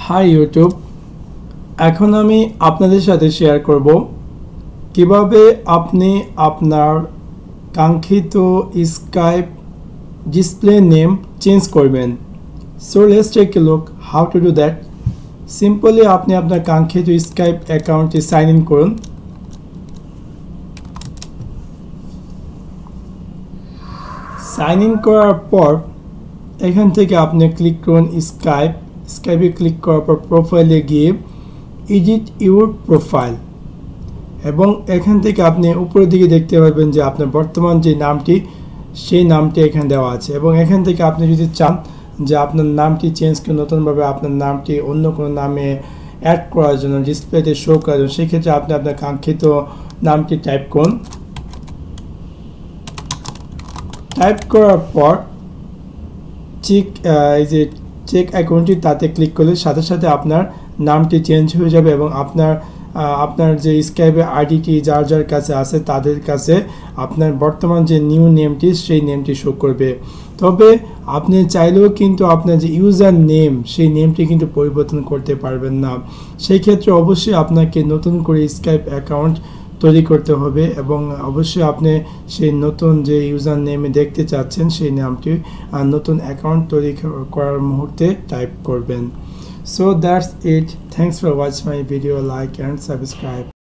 High YouTube, এখন আমি আপনাদের সাথে শেয়ার করব কিভাবে আপনি আপনার কাঙ্ক্ষিত স্কাইপ ডিসপ্লে নেম চেঞ্জ করবেন। So let's take a look how to do that. Simply আপনি আপনার কাঙ্ক্ষিত স্কাইপ অ্যাকাউন্টে সাইন ইন করুন। সাইন ইন করার পর এখান থেকে আপনি ক্লিক করুন স্কাইপে ক্লিক করার পর প্রোফাইলে গিয়ে এডিট ইউর প্রোফাইল, এবং এখান থেকে আপনি উপরের দিকে দেখতে পাবেন যে আপনার বর্তমান যে নামটি সেই নামটি এখানে দেওয়া আছে। এবং এখান থেকে আপনি যদি চান যে আপনার নামটি চেঞ্জ করে নতুনভাবে আপনার নামটি অন্য কোনো নামে অ্যাড করার জন্য, ডিসপ্লেতে শো করার জন্য, সেক্ষেত্রে আপনি আপনার কাঙ্ক্ষিত নামটি টাইপ করুন। টাইপ করার পর এই যে চেক অ্যাকাউন্টটি তাতে ক্লিক করলে সাথে সাথে আপনার নামটি চেঞ্জ হয়ে যাবে এবং আপনার যে স্কাইপে আইডিটি যার যার কাছে আছে তাদের কাছে আপনার বর্তমান যে নিউ নেমটি সেই নেমটি শো করবে। তবে আপনি চাইলেও কিন্তু আপনার যে ইউজার নেম সেই নেমটি কিন্তু পরিবর্তন করতে পারবেন না। সেই ক্ষেত্রে অবশ্যই আপনাকে নতুন করে স্কাইপ অ্যাকাউন্ট তৈরি করতে হবে এবং অবশ্যই আপনি সেই নতুন যে ইউজার নেমে দেখতে চাচ্ছেন সেই নামটি নতুন অ্যাকাউন্ট তৈরি করার মুহূর্তে টাইপ করবেন। So that's it. Thanks for watching my video. Like and subscribe.